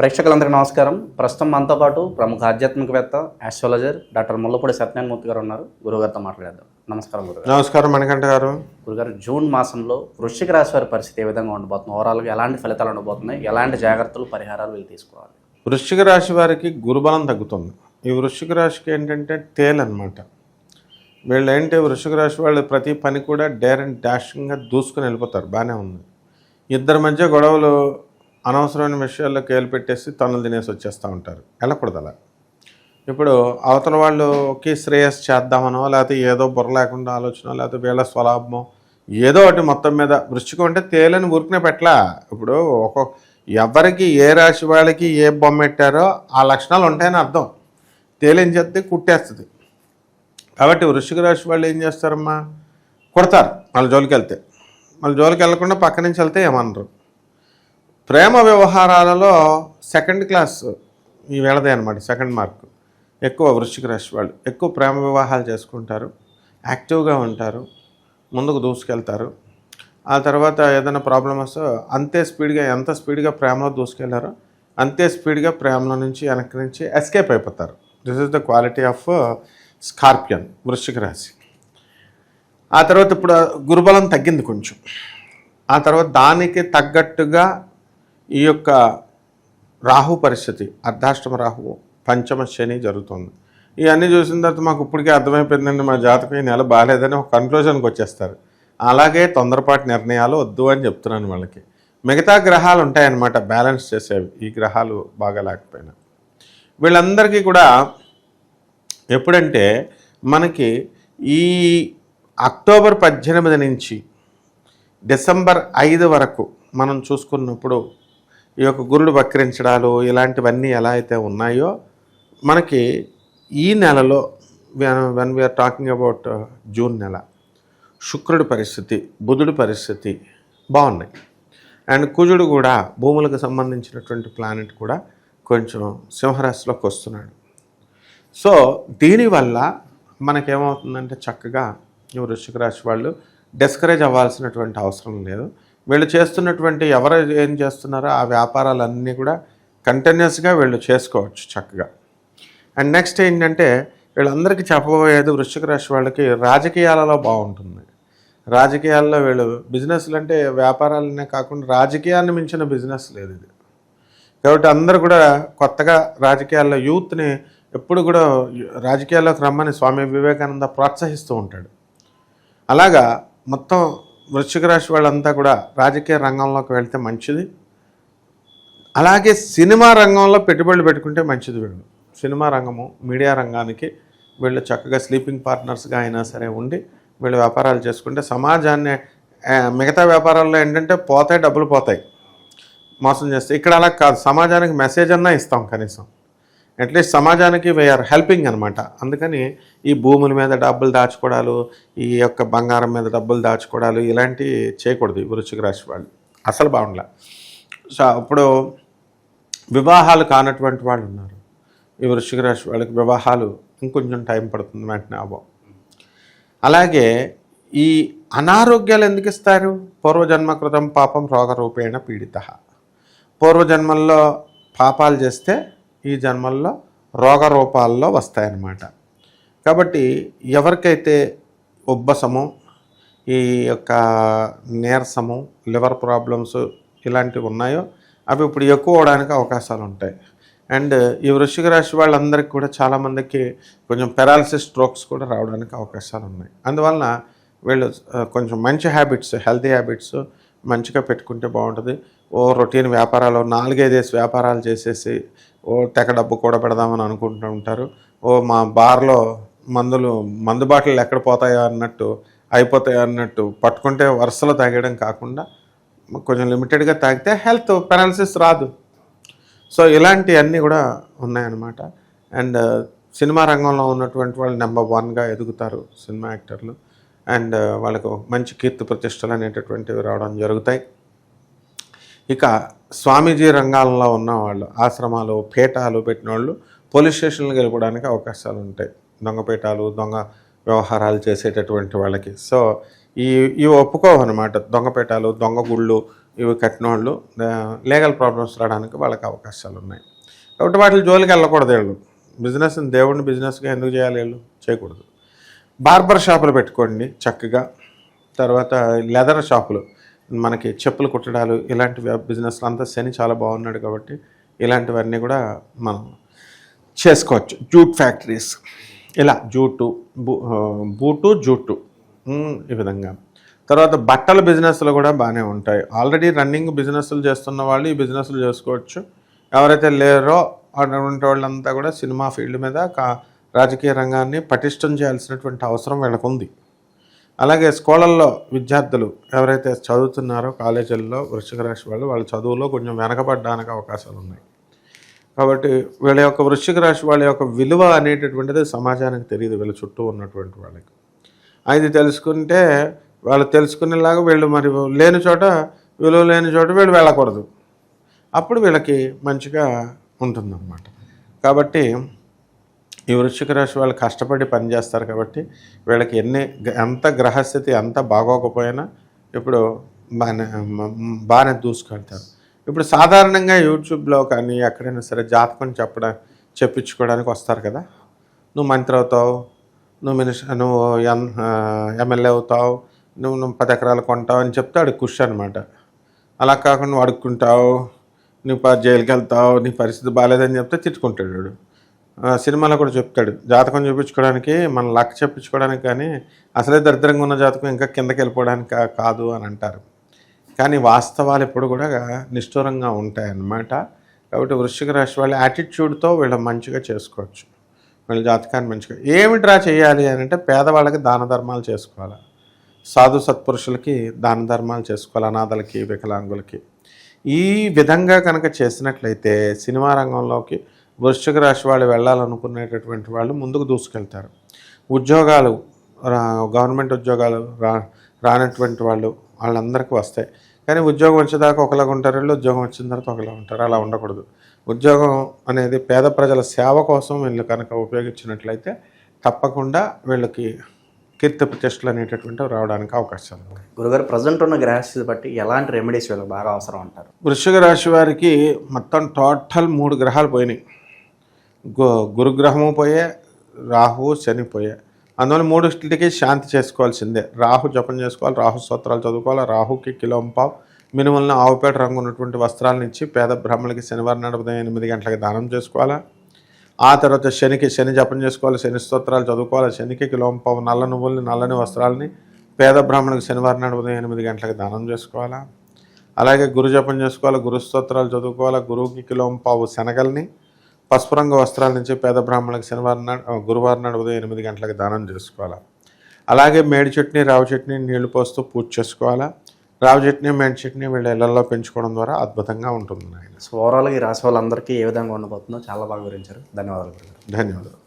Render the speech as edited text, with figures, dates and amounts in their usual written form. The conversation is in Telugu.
ప్రేక్షకులందరికీ నమస్కారం. ప్రస్తుతం మనతో పాటు ప్రముఖ ఆధ్యాత్మికవేత్త, ఆస్ట్రాలజర్ డాక్టర్ ముల్లపూడి సత్యనారాయణమూర్తి గారు ఉన్నారు. గురుగారితో మాట్లాడేద్దాం. నమస్కారం గురుగారు. నమస్కారం మణికంఠ గారు. గురుగారు, జూన్ మాసంలో వృశ్చిక రాశి వారి పరిస్థితి ఏ విధంగా ఉండబోతుంది? ఓవరాల్గా ఎలాంటి ఫలితాలు ఉండబోతున్నాయి? ఎలాంటి జాగ్రత్తలు, పరిహారాలు వీళ్ళు తీసుకోవాలి? వృశ్చిక రాశి వారికి గురుబలం తగ్గుతుంది. ఈ వృశ్చిక రాశికి ఏంటంటే అనమాట. వీళ్ళు ఏంటి, వృశ్చిక రాశి వాళ్ళు ప్రతి పని కూడా డేర్ అండ్ డాషింగ్గా దూసుకుని వెళ్ళిపోతారు. బాగానే ఉంది. ఇద్దరి మధ్య గొడవలు, అనవసరమైన విషయాల్లో కేలు పెట్టేసి తనులు తినేసి వచ్చేస్తూ ఉంటారు. వెళ్ళకూడదు అలా. ఇప్పుడు అవతల వాళ్ళకి శ్రేయస్ చేద్దామనో, లేకపోతే ఏదో బుర్ర లేకుండా ఆలోచన, లేకపోతే వీళ్ళ స్వలాభమో ఏదో ఒకటి మొత్తం మీద. వృశ్చికం అంటే తేలని ఊరికనే పెట్టలా. ఇప్పుడు ఎవరికి ఏ రాశి వాళ్ళకి ఏ బొమ్మ పెట్టారో ఆ లక్షణాలు ఉంటాయని అర్థం. తేలేని చేస్తే కుట్టేస్తుంది. కాబట్టి వృశ్చిక రాశి వాళ్ళు ఏం చేస్తారమ్మా, కొడతారు వాళ్ళ జోలికి వెళ్తే. వాళ్ళ జోలికి వెళ్ళకుండా పక్క నుంచి వెళ్తే ఏమనరు. ప్రేమ వ్యవహారాలలో సెకండ్ క్లాస్ ఈ వేళదే అనమాట. సెకండ్ మార్క్ ఎక్కువ. వృశ్చిక రాశి వాళ్ళు ఎక్కువ ప్రేమ వివాహాలు చేసుకుంటారు, యాక్టివ్గా ఉంటారు, ముందుకు దూసుకెళ్తారు. ఆ తర్వాత ఏదైనా ప్రాబ్లం వస్తే అంతే స్పీడ్గా, ఎంత స్పీడ్గా ప్రేమలో దూసుకెళ్లారో అంతే స్పీడ్గా ప్రేమలో నుంచి వెనక్కి నుంచి ఎస్కేప్ అయిపోతారు. This is the quality of scorpion, వృశ్చిక రాశి. ఆ తర్వాత ఇప్పుడు గురుబలం తగ్గింది కొంచెం. ఆ తర్వాత దానికి తగ్గట్టుగా ఈ యొక్క రాహు పరిస్థితి, అర్ధాష్టమ రాహువు, పంచమ శని జరుగుతుంది. ఇవన్నీ చూసిన తర్వాత మాకు ఇప్పటికే అర్థమైపోయిందండి, మా జాతకం ఈ నెల బాగాలేదని ఒక కన్క్లూజన్కి వచ్చేస్తారు. అలాగే తొందరపాటు నిర్ణయాలు వద్దు అని చెప్తున్నాను వాళ్ళకి. మిగతా గ్రహాలు ఉంటాయన్నమాట బ్యాలెన్స్ చేసేవి, ఈ గ్రహాలు బాగా లేకపోయినా. వీళ్ళందరికీ కూడా ఎప్పుడంటే మనకి ఈ అక్టోబర్ 18 నుంచి డిసెంబర్ 5 వరకు మనం చూసుకున్నప్పుడు ఈ యొక్క గురుడు వక్రించడాలు ఇలాంటివన్నీ ఎలా అయితే ఉన్నాయో మనకి ఈ నెలలో, when we're talking about June నెల, శుక్రుడి పరిస్థితి, బుధుడి పరిస్థితి బాగున్నాయి. అండ్ కుజుడు కూడా, భూములకు సంబంధించినటువంటి ప్లానెట్ కూడా కొంచెం సింహరాశిలోకి వస్తున్నాడు. సో దీనివల్ల మనకేమవుతుందంటే చక్కగా ఈ వృశ్చిక రాశి వాళ్ళు డిస్కరేజ్ అవ్వాల్సినటువంటి అవసరం లేదు. వీళ్ళు చేస్తున్నటువంటి ఎవరు ఏం చేస్తున్నారో ఆ వ్యాపారాలన్నీ కూడా కంటిన్యూస్గా వీళ్ళు చేసుకోవచ్చు చక్కగా. అండ్ నెక్స్ట్ ఏంటంటే వీళ్ళందరికీ చెప్పబోయేది, వృశ్చిక రాశి వాళ్ళకి రాజకీయాలలో బాగుంటుంది. రాజకీయాల్లో వీళ్ళు బిజినెస్లు అంటే వ్యాపారాలనే కాకుండా రాజకీయాన్ని మించిన బిజినెస్ లేదు ఇది. కాబట్టి అందరూ కూడా కొత్తగా రాజకీయాల్లో యూత్ని ఎప్పుడు కూడా రాజకీయాల్లోకి రమ్మని స్వామి వివేకానంద ప్రోత్సహిస్తూ ఉంటాడు. అలాగా మొత్తం వృశ్చిక రాశి వాళ్ళంతా కూడా రాజకీయ రంగంలోకి వెళ్తే మంచిది. అలాగే సినిమా రంగంలో పెట్టుబడులు పెట్టుకుంటే మంచిది. వీళ్ళు సినిమా రంగము, మీడియా రంగానికి వీళ్ళు చక్కగా స్లీపింగ్ పార్ట్నర్స్గా అయినా సరే ఉండి వీళ్ళు వ్యాపారాలు చేసుకుంటే సమాజాన్ని, మిగతా వ్యాపారాల్లో ఏంటంటే పోతాయి, డబ్బులు పోతాయి, మోసం చేస్తే. ఇక్కడ అలా కాదు, సమాజానికి మెసేజ్ అన్నా ఇస్తాం కనీసం. అట్లీస్ట్ సమాజానికి వీఆర్ హెల్పింగ్ అనమాట. అందుకని ఈ భూముల మీద డబ్బులు దాచుకోవడాలు, ఈ యొక్క బంగారం మీద డబ్బులు దాచుకోవడాలు ఇలాంటివి చేయకూడదు ఈ వృశ్చిక రాశి వాళ్ళు. అసలు బాగుండలే. సో ఇప్పుడు వివాహాలు కానటువంటి వాళ్ళు ఉన్నారు. ఈ వృశ్చిక రాశి వాళ్ళకి వివాహాలు ఇంకొంచెం టైం పడుతుంది, వెంటనే అవ్వవు. అలాగే ఈ అనారోగ్యాలు ఎందుకు ఇస్తారు? పూర్వజన్మకృతం పాపం రోగరూపేణ పీడిత. పూర్వజన్మల్లో పాపాలు చేస్తే ఈ జన్మల్లో రోగ రూపాల్లో వస్తాయన్నమాట. కాబట్టి ఎవరికైతే ఉబ్బసము, ఈ యొక్క నీరసము, లివర్ ప్రాబ్లమ్స్ ఇలాంటివి ఉన్నాయో అవి ఇప్పుడు ఎక్కువ అవడానికి అవకాశాలు ఉంటాయి. అండ్ ఈ వృశ్చిక రాశి వాళ్ళందరికీ కూడా చాలామందికి కొంచెం పెరాలసిస్, స్ట్రోక్స్ కూడా రావడానికి అవకాశాలు ఉన్నాయి. అందువలన వీళ్ళు కొంచెం మంచి హ్యాబిట్స్, హెల్తీ హ్యాబిట్స్ మంచిగా పెట్టుకుంటే బాగుంటుంది. ఓ రొటీన్ వ్యాపారాలు 4-5 వ్యాపారాలు చేసేసి ఓ తెగ డబ్బు కూడా పెడదామని అనుకుంటూ ఉంటారు. ఓ మా బార్లో మందు బాటిల్ ఎక్కడ పోతాయో అన్నట్టు, అయిపోతాయో అన్నట్టు పట్టుకుంటే వరుసలో తాగడం కాకుండా కొంచెం లిమిటెడ్గా తాగితే హెల్త్ పెరాలసిస్ రాదు. సో ఇలాంటివన్నీ కూడా ఉన్నాయన్నమాట. అండ్ సినిమా రంగంలో ఉన్నటువంటి వాళ్ళు నెంబర్ 1గా ఎదుగుతారు సినిమా యాక్టర్లు. అండ్ వాళ్ళకు మంచి కీర్తి ప్రతిష్టలు అనేటటువంటివి రావడం జరుగుతాయి. ఇక స్వామీజీ రంగాల్లో ఉన్న వాళ్ళు, ఆశ్రమాలు, పీఠాలు పెట్టిన వాళ్ళు పోలీస్ స్టేషన్లకు వెళ్ళడానికి అవకాశాలు ఉంటాయి. దొంగ పీఠాలు, దొంగ వ్యవహారాలు చేసేటటువంటి వాళ్ళకి. సో ఇవి ఒప్పుకోవు అనమాట. దొంగపేటాలు, దొంగ గుళ్ళు ఇవి కట్టిన వాళ్ళు లీగల్ ప్రాబ్లమ్స్ రావడానికి వాళ్ళకి అవకాశాలు ఉన్నాయి. కాబట్టి వాటి జోలికి వెళ్ళకూడదు. వీళ్ళు దేవుడిని బిజినెస్గా ఎందుకు చేయాలి? వీళ్ళు చేయకూడదు. బార్బర్ షాపులు పెట్టుకోండి చక్కగా. తర్వాత లెదర్ షాపులు, మనకి చెప్పులు కుట్టడాలు, ఇలాంటి బిజినెస్లు అంతా శని చాలా బాగున్నాడు కాబట్టి ఇలాంటివన్నీ కూడా మనం చేసుకోవచ్చు. జూట్ ఫ్యాక్టరీస్, ఇలా బూటు జూటు, ఈ విధంగా. తర్వాత బట్టల బిజినెస్లు కూడా బాగానే ఉంటాయి. ఆల్రెడీ రన్నింగ్ బిజినెస్లు చేస్తున్న వాళ్ళు ఈ బిజినెస్లు చేసుకోవచ్చు. ఎవరైతే లేరో అటువంటి వాళ్ళంతా కూడా సినిమా ఫీల్డ్ మీద రాజకీయ రంగాన్ని పటిష్టం చేయాల్సినటువంటి అవసరం వీళ్ళకు ఉంది. అలాగే స్కూళ్ళల్లో విద్యార్థులు ఎవరైతే చదువుతున్నారో కాలేజీల్లో వృశ్చిక రాశి వాళ్ళ చదువులో కొంచెం వెనకబడడానికి అవకాశాలు ఉన్నాయి. కాబట్టి వీళ్ళ యొక్క వృశ్చిక రాశి వాళ్ళ యొక్క విలువ అనేటటువంటిది సమాజానికి తెలియదు, వీళ్ళ చుట్టూ ఉన్నటువంటి వాళ్ళకి. అది తెలుసుకుంటే వాళ్ళు తెలుసుకునేలాగా వీళ్ళు మరి లేని చోట, విలువ లేని చోట వీళ్ళు వెళ్ళకూడదు. అప్పుడు వీళ్ళకి మంచిగా ఉంటుందన్నమాట. కాబట్టి ఈ వృశ్చిక రాశి వాళ్ళు కష్టపడి పనిచేస్తారు కాబట్టి వీళ్ళకి ఎంత గ్రహస్థితి ఎంత బాగోకపోయినా ఇప్పుడు బాగానే దూసుకెళ్తారు. ఇప్పుడు సాధారణంగా యూట్యూబ్లో కానీ ఎక్కడైనా సరే జాతకం చెప్పించుకోవడానికి వస్తారు కదా. నువ్వు మంత్రి అవుతావు, నువ్వు ఎమ్మెల్యే అవుతావు, నువ్వు 10 ఎకరాలు కొంటావు అని చెప్తే వాడికి ఖుషి అనమాట. అలా కాకుండా అడుక్కుంటావు, నువ్వు జైలుకి వెళ్తావు, నీ పరిస్థితి బాగాలేదని చెప్తే తిట్టుకుంటాడు వాడు. సినిమాలో కూడా చెప్తాడు, జాతకం చూపించుకోవడానికి మన లక్ చెప్పించుకోవడానికి కానీ అసలే దరిద్రంగా ఉన్న జాతకం ఇంకా కిందకి వెళ్ళిపోవడానికి కాదు అని అంటారు. కానీ వాస్తవాలు ఎప్పుడు కూడా నిష్ఠూరంగా ఉంటాయన్నమాట. కాబట్టి వృశ్చిక రాశి వాళ్ళ యాటిట్యూడ్తో వీళ్ళు మంచిగా చేసుకోవచ్చు. వీళ్ళ జాతకాన్ని మంచిగా ఏమి డ్రా చేయాలి అని అంటే పేదవాళ్ళకి దాన ధర్మాలు చేసుకోవాలి, సాధు సత్పురుషులకి దాన ధర్మాలు చేసుకోవాలి, అనాథలకి, వికలాంగులకి. ఈ విధంగా కనుక చేసినట్లయితే సినిమా రంగంలోకి వృశ్చిక రాశి వాళ్ళు వెళ్ళాలనుకునేటటువంటి వాళ్ళు ముందుకు దూసుకెళ్తారు. ఉద్యోగాలు, గవర్నమెంట్ ఉద్యోగాలు రానటువంటి వాళ్ళందరికీ వస్తాయి. కానీ ఉద్యోగం వచ్చేదాకా ఒకలాగా ఉంటారు వీళ్ళు, ఉద్యోగం వచ్చిన తర్వాత ఒకలా ఉంటారు. అలా ఉండకూడదు. ఉద్యోగం అనేది పేద ప్రజల సేవ కోసం వీళ్ళు కనుక ఉపయోగించినట్లయితే తప్పకుండా వీళ్ళకి కీర్తి ప్రతిష్టలు అనేటటువంటివి రావడానికి అవకాశాలు ఉన్నాయి. గురుగారు, ప్రజెంట్ ఉన్న గ్రహస్థితి బట్టి ఎలాంటి రెమెడీస్ వీళ్ళకి బాగా అవసరం అంటారు? వృశ్చిక రాశి వారికి మొత్తం టోటల్ 3 గ్రహాలు పోయినాయి. గురుగ్రహము పోయే, రాహువు, శని పోయే. అందువల్ల 3కి శాంతి చేసుకోవాల్సిందే. రాహు జపం చేసుకోవాలి, రాహు స్తోత్రాలు చదువుకోవాలి. రాహుకి కిలోంపావు మినుములను ఆవుపేట రంగు ఉన్నటువంటి వస్త్రాలను ఇచ్చి పేద బ్రాహ్మణులకి శనివారం నాడు ఉదయం 8 గంటలకు దానం చేసుకోవాలా. ఆ తర్వాత శని జపం చేసుకోవాలి, శని స్తోత్రాలు చదువుకోవాలి. శనికి కిలోంపావు నల్ల నువ్వుల్ని, నల్లని వస్త్రాలని పేద బ్రాహ్మణులకు శనివారం నాడు ఉదయం 8 గంటలకు దానం చేసుకోవాలా. అలాగే గురు జపం చేసుకోవాలి, గురు స్తోత్రాలు చదువుకోవాలి. గురువుకి కిలోంపావు శనగల్ని, పసుపు రంగు వస్త్రాల నుంచి పేద బ్రాహ్మణులకు గురువారం నాడు ఉదయం 8 గంటలకు దానం చేసుకోవాలి. అలాగే మేడి చట్నీ, రావి చట్నీ నీళ్లు పోస్తూ పూజ చేసుకోవాలా. రావి చట్నీ, మేడి చట్నీ వీళ్ళ ఇళ్లలో పెంచుకోవడం ద్వారా అద్భుతంగా ఉంటుంది. ఓవరాల్గా ఈ రాశి వాళ్ళందరికీ ఏ విధంగా ఉండబోతుందో చాలా బాగా వివరించారు. ధన్యవాదాలు. ధన్యవాదాలు.